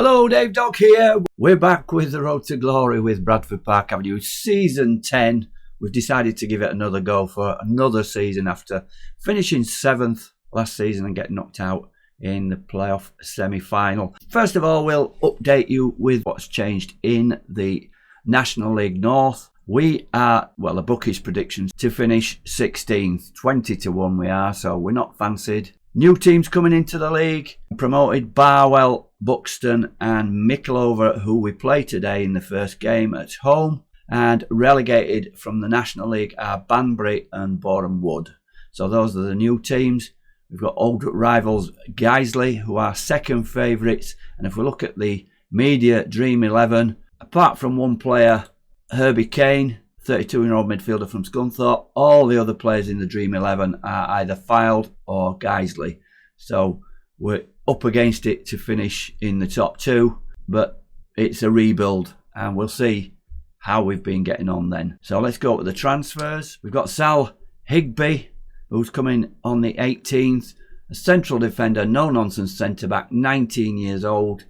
Hello, Dave Dock here. We're back with the Road to Glory with Bradford Park Avenue Season 10. We've decided to give it another go for another season after finishing 7th last season and getting knocked out in the playoff semi-final. First of all, we'll update you with what's changed in the National League North. We are, well, the bookies' predictions to finish 16th, 20-1 we are, so we're not fancied. New teams coming into the league, promoted Barwell, Buxton and Mickleover, who we play today in the first game at home, and relegated from the National League are Banbury and Boreham Wood. So those are the new teams. We've got old rivals Guiseley, who are second favourites, and if we look at the media Dream 11, apart from one player, Herbie Kane, 32-year-old midfielder from Scunthorpe, all the other players in the Dream 11 are either Fylde or Guiseley. So we're up against it to finish in the top two, but it's a rebuild and we'll see how we've been getting on then. So let's go with the transfers. We've got Sal Higby, who's coming on the 18th, a central defender, no-nonsense centre-back, 19 years old.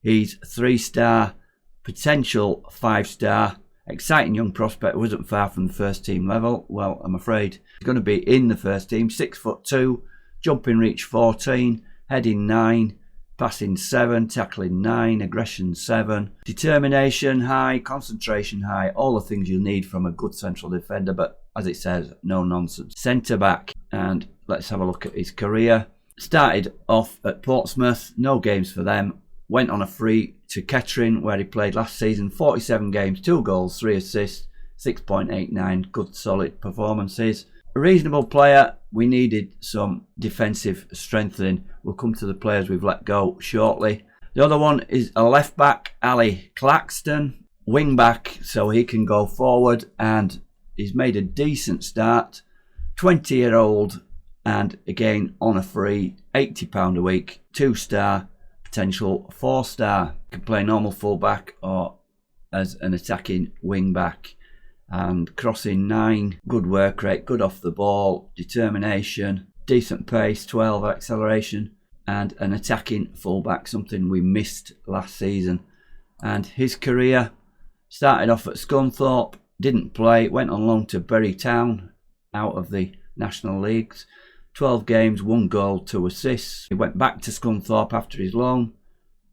He's 3-star, potential 5-star. Exciting young prospect, wasn't far from the first team level. Well, I'm afraid he's going to be in the first team. 6'2", jumping reach 14, heading 9, passing 7, tackling 9, aggression 7, determination high, concentration high, all the things you need from a good central defender, but as it says, no nonsense. Centre back, and let's have a look at his career. Started off at Portsmouth, no games for them. Went on a free to Kettering, where he played last season, 47 games, 2 goals, 3 assists, 6.89, good solid performances. A reasonable player. We needed some defensive strengthening. We'll come to the players we've let go shortly. The other one is a left back, Ali Claxton, wing back, so he can go forward, and he's made a decent start. 20-year-old, and again on a free, £80 a week, 2-star. Potential 4-star, can play normal fullback or as an attacking wing back, and crossing 9, good work rate, good off the ball, determination, decent pace, 12 acceleration, and an attacking fullback, something we missed last season. And his career started off at Scunthorpe, didn't play, went on loan to Bury Town out of the National Leagues. 12 games, 1 goal, 2 assists. He went back to Scunthorpe after his loan.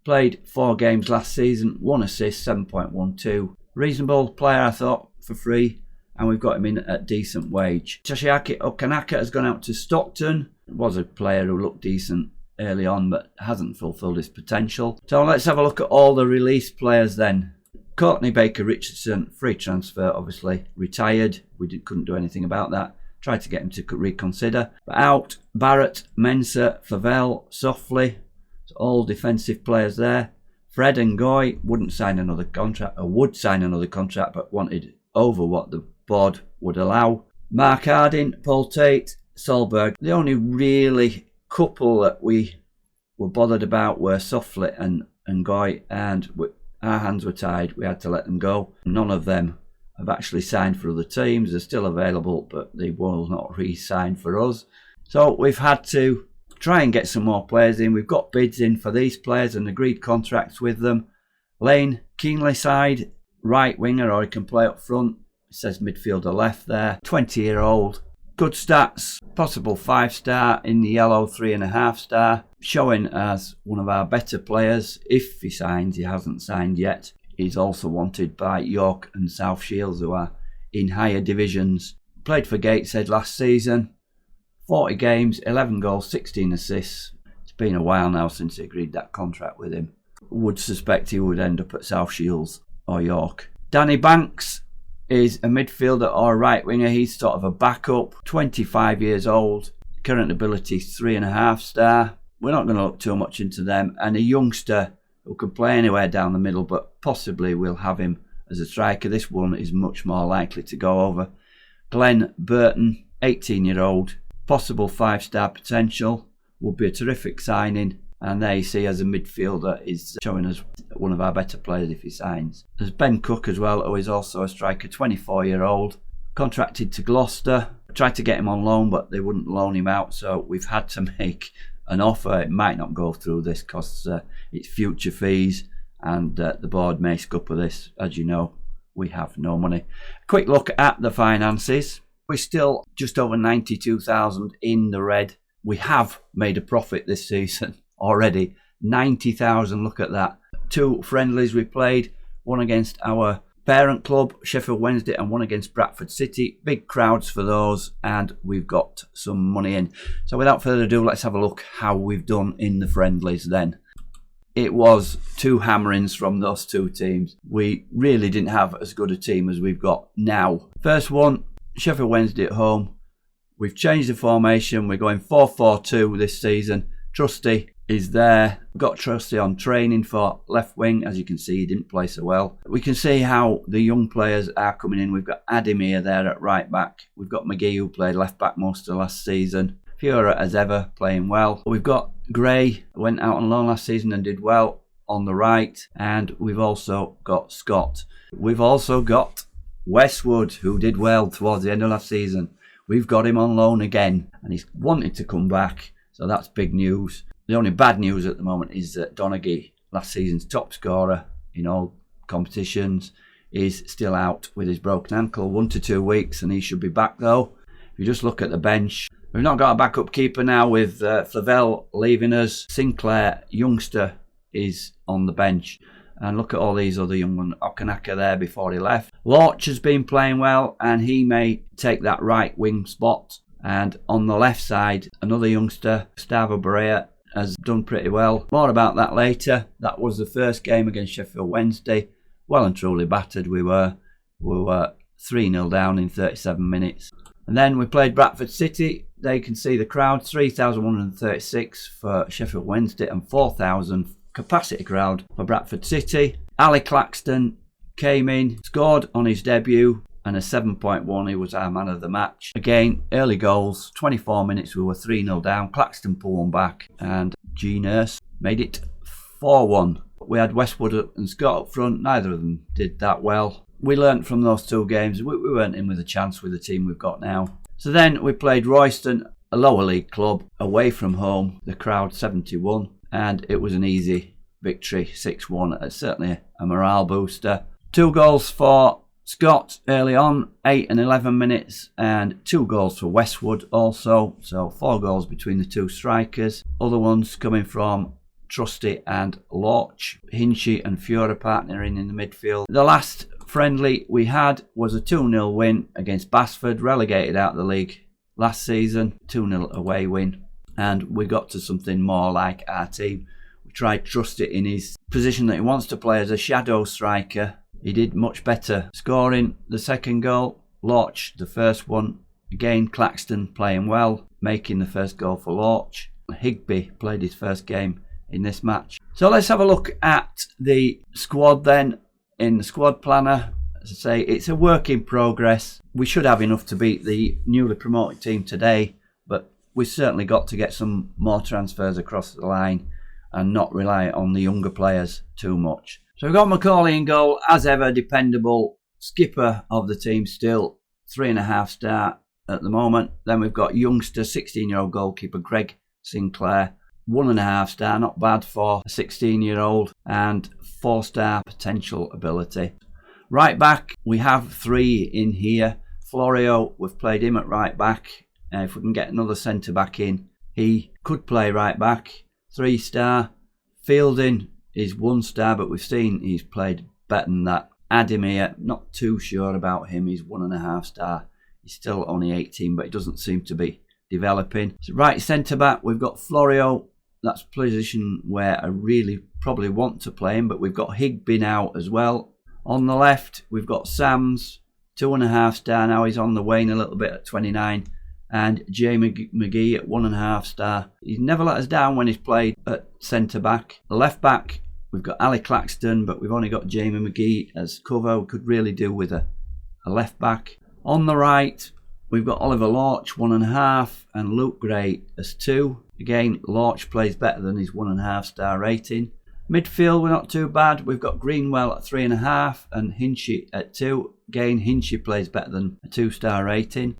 Played 4 games last season, 1 assist, 7.12. Reasonable player, I thought, for free. And we've got him in at decent wage. Toshiaki Okanaka has gone out to Stockton. Was a player who looked decent early on, but hasn't fulfilled his potential. So let's have a look at all the released players then. Courtney Baker-Richardson, free transfer, obviously. Retired. We couldn't do anything about that. Tried to get him to reconsider. But out, Barrett, Mensah, Favell, Softly. So all defensive players there. Fred and Goy wouldn't sign another contract, or would sign another contract, but wanted over what the board would allow. Mark Harding, Paul Tate, Solberg. The only really couple that we were bothered about were Softly and Goy, and our hands were tied. We had to let them go. None of them have actually signed for other teams. They're still available, but they will not re-sign for us. So we've had to try and get some more players in. We've got bids in for these players and agreed contracts with them. Lane Keenley side, right winger, or he can play up front. It says midfielder left there. 20-year-old. Good stats. Possible 5-star in the yellow, 3.5-star. Showing as one of our better players. If he signs, he hasn't signed yet. He's also wanted by York and South Shields, who are in higher divisions. Played for Gateshead last season. 40 games, 11 goals, 16 assists. It's been a while now since he agreed that contract with him. Would suspect he would end up at South Shields or York. Danny Banks is a midfielder or a right winger. He's sort of a backup. 25 years old. Current ability 3.5-star. We're not going to look too much into them. And a youngster who can play anywhere down the middle, but possibly we'll have him as a striker. This one is much more likely to go over. Glenn Burton, 18-year-old, possible 5-star potential, would be a terrific signing. And there you see, as a midfielder, is showing us one of our better players if he signs. There's Ben Cook as well, who is also a striker, 24-year-old, contracted to Gloucester. I tried to get him on loan, but they wouldn't loan him out, so we've had to make an offer. It might not go through this because it's future fees, and the board may scupper this. As you know, we have no money. Quick look at the finances. We're still just over 92,000 in the red. We have made a profit this season already. 90,000, look at that. 2 friendlies we played, one against our parent club, Sheffield Wednesday, and one against Bradford City. Big crowds for those, and we've got some money in. So without further ado, let's have a look how we've done in the friendlies then. It was 2 hammerings from those 2 teams. We really didn't have as good a team as we've got now. First one, Sheffield Wednesday at home. We've changed the formation. We're going 4-4-2 this season. Trusty is there. We've got Trusty on training for left wing. As you can see, he didn't play so well. We can see how the young players are coming in. We've got Ademir there at right back. We've got McGee, who played left back most of last season. Fiora, as ever, playing well. We've got Gray, went out on loan last season and did well on the right. And we've also got Scott. We've also got Westwood, who did well towards the end of last season. We've got him on loan again, and he's wanted to come back. So that's big news. The only bad news at the moment is that Donaghy, last season's top scorer in all competitions, is still out with his broken ankle, 1 to 2 weeks, and he should be back though. If you just look at the bench, we've not got a backup keeper now with Flavel leaving us. Sinclair, youngster, is on the bench. And look at all these other young ones. Okanaka there before he left. Lorch has been playing well, and he may take that right wing spot. And on the left side, another youngster, Gustavo Barea, has done pretty well. More about that later. That was the first game against Sheffield Wednesday. Well and truly battered we were. We were 3-0 down in 37 minutes. And then we played Bradford City. There you can see the crowd, 3,136 for Sheffield Wednesday and 4,000 capacity crowd for Bradford City. Ali Claxton came in, scored on his debut, and a 7.1. He was our man of the match. Again, early goals, 24 minutes, we were 3-0 down. Claxton pulled one back, and G Nurse made it 4-1. We had Westwood and Scott up front. Neither of them did that well. We learnt from those 2 games. We weren't in with a chance with the team we've got now. So then we played Royston, a lower league club, away from home. The crowd 71, and it was an easy victory, 6-1. It's certainly a morale booster. 2 goals for Scott early on, 8 and 11 minutes, and 2 goals for Westwood also. So 4 goals between the 2 strikers. Other ones coming from Trusty and Lorch. Hinchy and Fiora partnering in the midfield. The last friendly we had was a 2-0 win against Bradford, relegated out of the league last season. 2-0 away win, and we got to something more like our team. We tried Trusty in his position that he wants to play as a shadow striker. He did much better, scoring the second goal. Lorch, the first one. Again, Claxton playing well, making the first goal for Lorch. Higby played his first game in this match. So let's have a look at the squad then. In the squad planner, as I say, it's a work in progress. We should have enough to beat the newly promoted team today, but we've certainly got to get some more transfers across the line and not rely on the younger players too much. So we've got Macaulay in goal, as ever, dependable skipper of the team still, 3.5 star at the moment. Then we've got youngster, 16-year-old goalkeeper Greg Sinclair, 1.5 star, not bad for a 16-year-old, and 4-star potential ability. Right back, we have 3 in here. Florio, we've played him at right back. If we can get another centre back in, he could play right back. 3-star. Fielding is 1 star, but we've seen he's played better than that. Ademir, not too sure about him. He's 1.5 star. He's still only 18, but he doesn't seem to be developing. So right centre back, we've got Florio. That's a position where I really probably want to play him, but we've got Higby now as well. On the left, we've got Sams, 2.5 star. Now he's on the wane a little bit at 29. And Jay McGee at 1.5 star. He's never let us down when he's played at centre back. The left back, we've got Ali Claxton, but we've only got Jamie McGee as cover. We could really do with a left back. On the right, we've got Oliver Lorch, 1.5, and Luke Gray as 2. Again, Lorch plays better than his 1.5 star rating. Midfield, we're not too bad. We've got Greenwell at 3.5 and Hinchy at 2. Again, Hinchy plays better than a 2-star rating.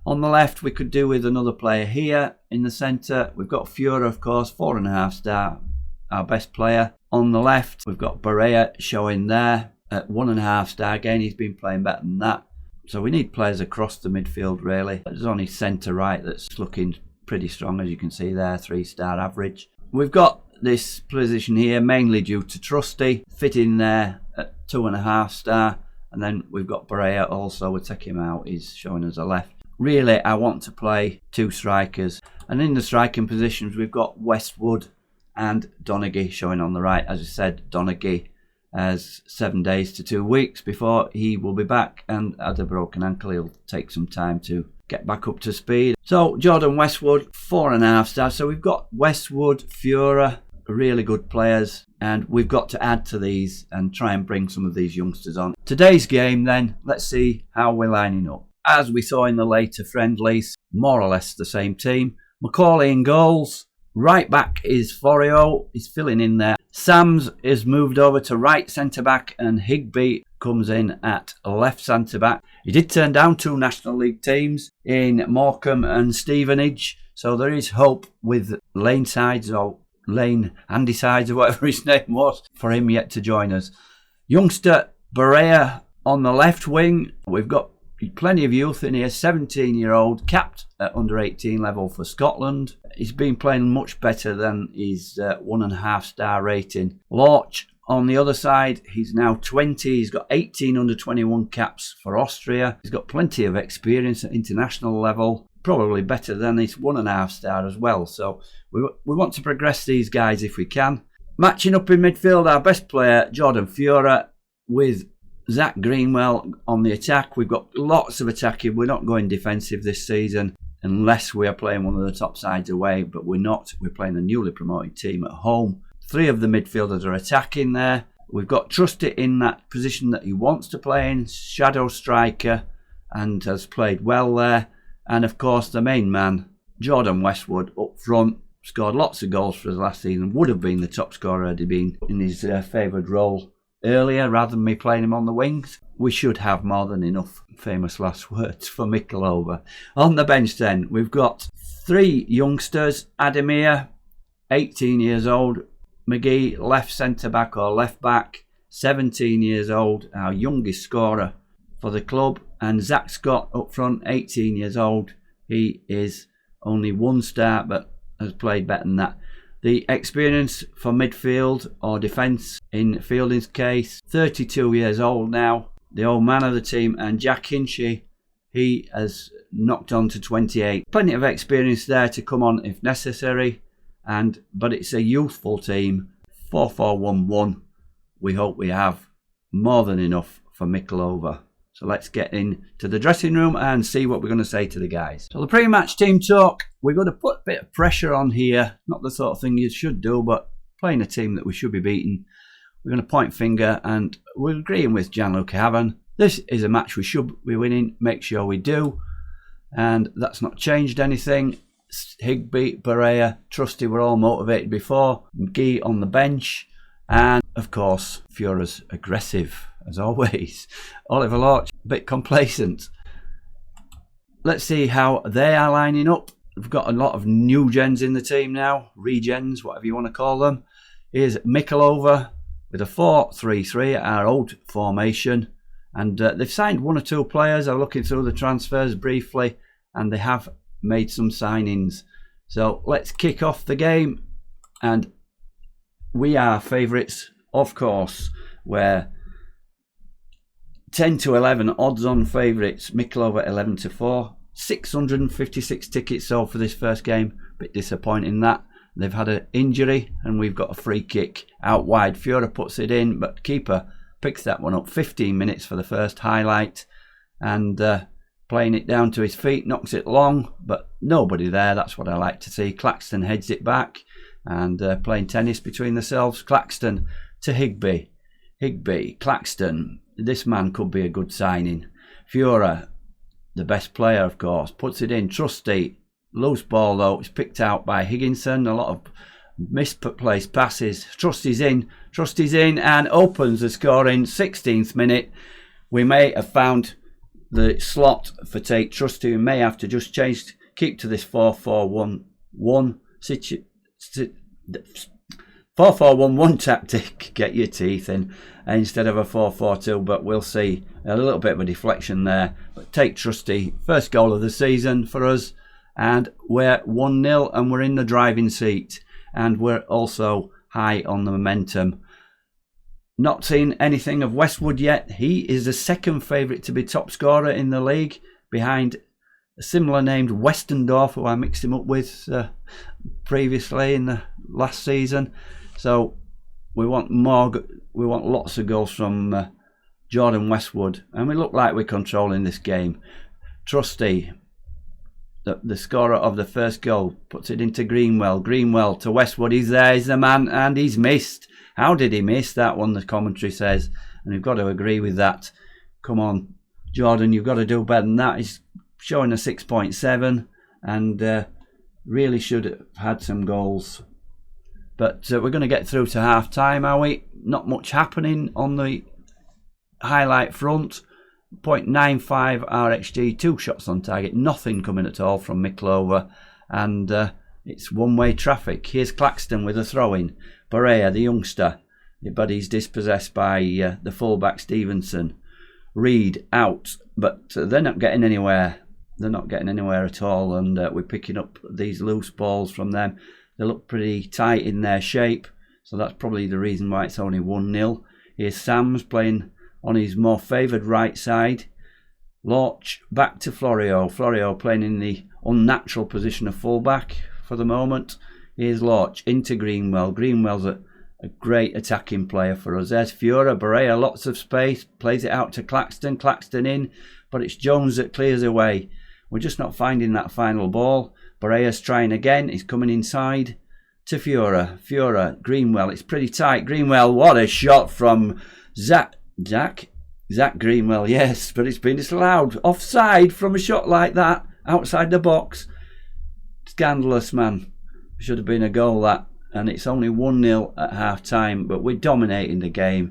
On the left, we could do with another player here in the centre. We've got Fiora, of course, 4.5 star, our best player. On the left, we've got Barea showing there at 1.5 star. Again, he's been playing better than that. So we need players across the midfield, really. There's only centre right that's looking pretty strong, as you can see there, 3-star average. We've got this position here mainly due to Trusty fitting there at 2.5 star, and then we've got Barea also. We'll take him out, he's showing us a left. Really, I want to play 2 strikers, and in the striking positions we've got Westwood and Donaghy showing on the right. As I said, Donaghy has 7 days to 2 weeks before he will be back, and had a broken ankle. He'll take some time to get back up to speed. So Jordan Westwood, 4.5 stars. So we've got Westwood, Fiora, really good players, and we've got to add to these and try and bring some of these youngsters on. Today's game then, let's see how we're lining up. As we saw in the later friendlies, more or less the same team. Macaulay in goals. Right back is Forio, he's filling in there. Sams is moved over to right centre back, and Higby comes in at left centre back. He did turn down 2 National League teams in Morecambe and Stevenage, so there is hope with Lane Sides, or Lane Andy Sides, or whatever his name was, for him yet to join us. Youngster Barea on the left wing. We've got plenty of youth in here. 17-year-old, capped at under 18 level for Scotland. He's been playing much better than his 1.5 star rating. Lorch on the other side, he's now 20. He's got 18 under 21 caps for Austria. He's got plenty of experience at international level, probably better than his 1.5 star as well. So we want to progress these guys if we can. Matching up in midfield, our best player, Jordan Fiora, with Zach Greenwell on the attack. We've got lots of attacking. We're not going defensive this season unless we are playing one of the top sides away, but we're not. We're playing a newly promoted team at home. 3 of the midfielders are attacking there. We've got Trusty in that position that he wants to play in, shadow striker, and has played well there. And of course the main man, Jordan Westwood, up front, scored lots of goals for us last season, would have been the top scorer had he been in his favoured role earlier rather than me playing him on the wings. We should have more than enough, famous last words, for Mikulova. On the bench then, we've got 3 youngsters. Ademir, 18 years old. McGee, left centre-back or left-back, 17 years old, our youngest scorer for the club. And Zach Scott up front, 18 years old. He is only 1 start, but has played better than that. The experience for midfield or defence in Fielding's case, 32 years old now, the old man of the team. And Jack Hinchy, he has knocked on to 28. Plenty of experience there to come on if necessary, but it's a youthful team. 4-4-1-1. We hope we have more than enough for Mikulova. So let's get into the dressing room and see what we're going to say to the guys. So the pre-match team talk, we're going to put a bit of pressure on here. Not the sort of thing you should do, but playing a team that we should be beating. We're going to point finger, and we're agreeing with Gianluca Haven. This is a match we should be winning. Make sure we do. And that's not changed anything. Higby, Barea, Trusty were all motivated before. McGee on the bench. And of course, Fiora's aggressive as always. Oliver Lorch, a bit complacent. Let's see how they are lining up. We've got a lot of new gens in the team now, regens, whatever you want to call them. Here's Mikulova with a 4-3-3, our old formation. And they've signed 1 or 2 players. I'm looking through the transfers briefly, and they have made some signings. So let's kick off the game. And we are favourites, of course. We're 10-11 odds-on favourites. Mikulova 11-4. 656 tickets sold for this first game. Bit disappointing that. They've had an injury, and we've got a free kick out wide. Fiora puts it in, but keeper picks that one up. 15 minutes for the first highlight, and playing it down to his feet, knocks it long, but nobody there. That's what I like to see. Claxton heads it back, and playing tennis between themselves. Claxton to Higby. Higby, Claxton. This man could be a good signing. Fiora, the best player, of course, puts it in. Trusty, loose ball though. It's picked out by Higginson. A lot of misplaced passes. Trusty's in, and opens the score in 16th minute. We may have found the slot for Take Trusty. We may have to just keep to this 4-4-1-1 4-4-1-1 tactic, get your teeth in, instead of a 4-4-2, but we'll see. A little bit of a deflection there, but Take Trusty, first goal of the season for us, and we're 1-0 and we're in the driving seat, and we're also high on the momentum. Not seen anything of Westwood yet. He is the second favourite to be top scorer in the league, behind a similar named Westendorf, who I mixed him up with previously in the last season. So we want more. We want lots of goals from Jordan Westwood, and we look like we're controlling this game. Trusty, the scorer of the first goal, puts it into Greenwell. Greenwell to Westwood. He's there. He's the man, and he's missed. How did he miss that one? The commentary says, and we've got to agree with that. Come on, Jordan, you've got to do better than that. He's showing a 6.7, and really should have had some goals. But we're going to get through to half time, are we? Not much happening on the highlight front. 0.95 RXG, 2 shots on target, nothing coming at all from Micklover, and it's one-way traffic. Here's Claxton with a throw-in. Barea, the youngster, but he's dispossessed by the fullback Stevenson. Reed out, but they're not getting anywhere. They're not getting anywhere at all, and we're picking up these loose balls from them. They look pretty tight in their shape, so that's probably the reason why it's only 1-0. Here's Sams playing on his more favoured right side. Lorch back to Florio. Florio playing in the unnatural position of fullback for the moment. Here's Lorch into Greenwell. Greenwell's a great attacking player for us. There's Fiora. Barea, lots of space. Plays it out to Claxton. Claxton in, but it's Jones that clears away. We're just not finding that final ball. Barea's trying again. He's coming inside to Fiora. Fiora, Greenwell. It's pretty tight. Greenwell, what a shot from Zach Greenwell, yes, but it's been disallowed. Offside from a shot like that, outside the box. Scandalous, man. Should have been a goal, that. And it's only 1-0 at half time, but we're dominating the game.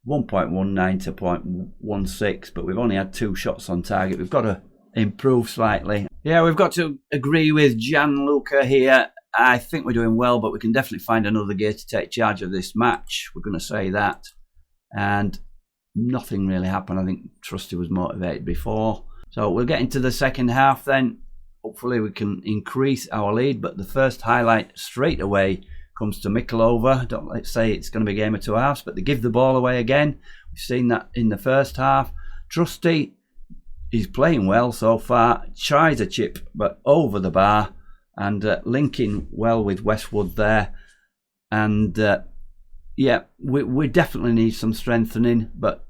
1.19 to 0.16, but we've only had 2 shots on target. We've got to improve slightly. Yeah, we've got to agree with Gianluca here. I think we're doing well, but we can definitely find another gear to take charge of this match. We're going to say that. And nothing really happened. I think Trusty was motivated before. So we'll get into the second half then. Hopefully we can increase our lead, but the first highlight straight away comes to Micklover. Let's say it's going to be a game of 2 halves, but they give the ball away again. We've seen that in the first half. Trusty, he's playing well so far. Tries a chip, but over the bar, and linking well with Westwood there. And yeah, we definitely need some strengthening, but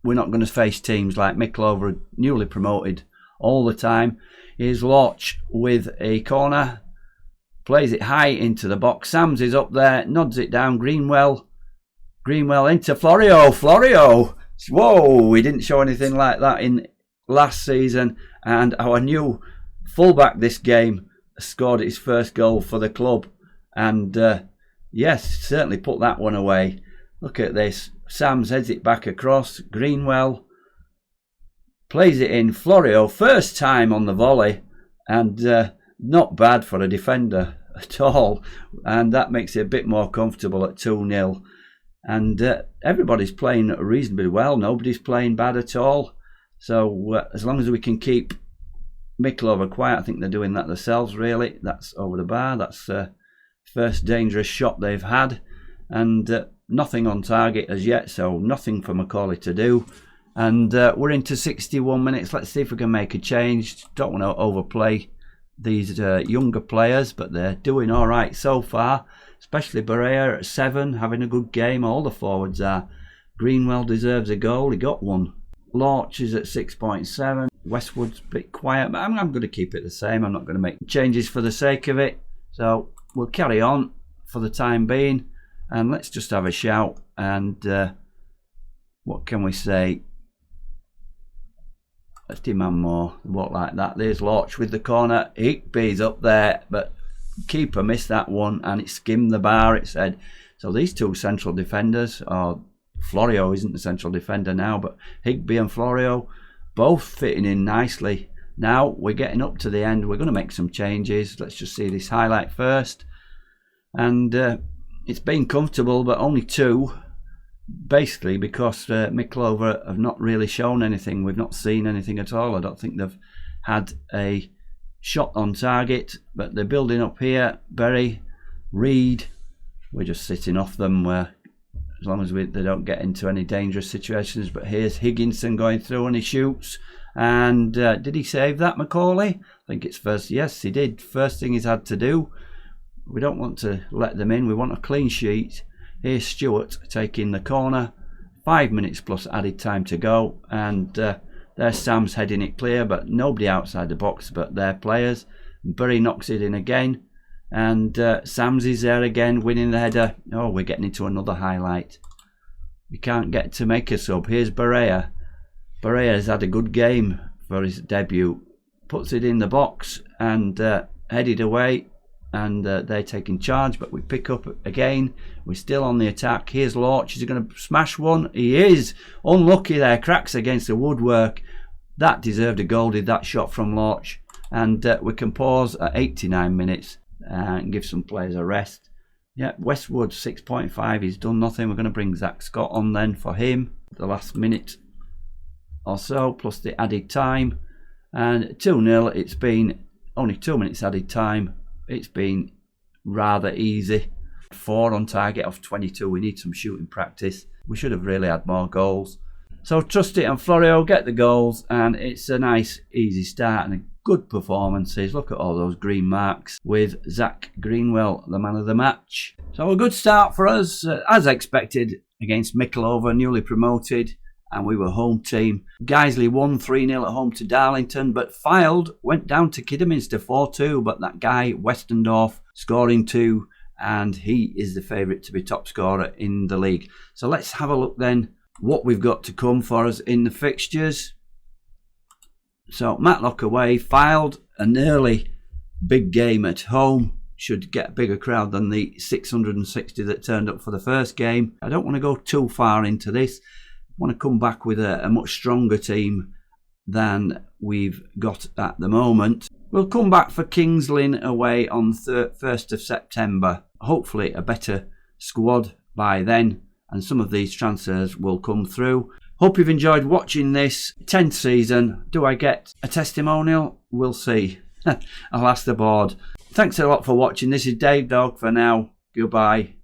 we're not going to face teams like Micklover, newly promoted, all the time. Here's Lorch with a corner. Plays it high into the box. Sams is up there, nods it down. Greenwell into Florio. Florio! Whoa, we didn't show anything like that in last season. And our new fullback this game scored his first goal for the club. And yes, certainly put that one away. Look at this. Sams heads it back across. Greenwell plays it in. Florio, first time on the volley, and not bad for a defender at all. And that makes it a bit more comfortable at 2-0. And everybody's playing reasonably well. Nobody's playing bad at all. So as long as we can keep Micklover quiet, I think they're doing that themselves, really. That's over the bar. That's first dangerous shot they've had. And nothing on target as yet, so nothing for Macaulay to do. And we're into 61 minutes. Let's see if we can make a change. Don't want to overplay these younger players, but they're doing all right so far. Especially Barea at 7, having a good game. All the forwards are. Greenwell deserves a goal. He got one. Lorch is at 6.7. Westwood's a bit quiet, but I'm going to keep it the same. I'm not going to make changes for the sake of it. So we'll carry on for the time being. And let's just have a shout. And what can we say? Let's demand more. Walk like that. There's Lorch with the corner. Hickby's up there, but keeper missed that one, and it skimmed the bar, it said. So these two central defenders, or Florio isn't the central defender now, but Higby and Florio both fitting in nicely. Now we're getting up to the end. We're going to make some changes. Let's just see this highlight first. And it's been comfortable, but only 2. Basically because Mickleover have not really shown anything. We've not seen anything at all. I don't think they've had a shot on target, but they're building up here. Berry, Reed, we're just sitting off them as long as they don't get into any dangerous situations. But here's Higginson going through and he shoots. And did he save that, Macaulay? I think it's first. Yes, he did. First thing he's had to do. We don't want to let them in. We want a clean sheet. Here's Stewart taking the corner. 5 minutes plus added time to go. And there's Sam's heading it clear, but nobody outside the box but their players. Bury knocks it in again. And Sam's is there again, winning the header. Oh, we're getting into another highlight. We can't get to make a sub. Here's Berea. Berea's had a good game for his debut. Puts it in the box and headed away. And they're taking charge, but we pick up again. We're still on the attack. Here's Lorch. Is he going to smash one? He is. Unlucky there. Cracks against the woodwork. That deserved a goal, did that shot from Lorch. And we can pause at 89 minutes and give some players a rest. Yeah, Westwood 6.5. He's done nothing. We're going to bring Zach Scott on then for him. The last minute or so, plus the added time. And 2-0. It's been only 2 minutes added time. It's been rather easy. 4 on target off 22. We need some shooting practice. We should have really had more goals. So Trusty and Florio get the goals, and it's a nice easy start and a good performances. Look at all those green marks with Zach Greenwell, the man of the match. So a good start for us, as expected, against Mickleover, newly promoted. And we were home team. Guiseley won 3-0 at home to Darlington, but Fylde went down to Kidderminster 4-2. But that guy, Westendorf, scoring 2, and he is the favourite to be top scorer in the league. So let's have a look then what we've got to come for us in the fixtures. So Matlock away, Fylde, an early big game at home. Should get a bigger crowd than the 660 that turned up for the first game. I don't want to go too far into this. Want to come back with a much stronger team than we've got at the moment. We'll come back for Kings Lynn away on 1st of September. Hopefully a better squad by then, and some of these transfers will come through. Hope you've enjoyed watching this 10th season. Do I get a testimonial? We'll see. I'll ask the board. Thanks a lot for watching. This is Dave Dog for now. Goodbye.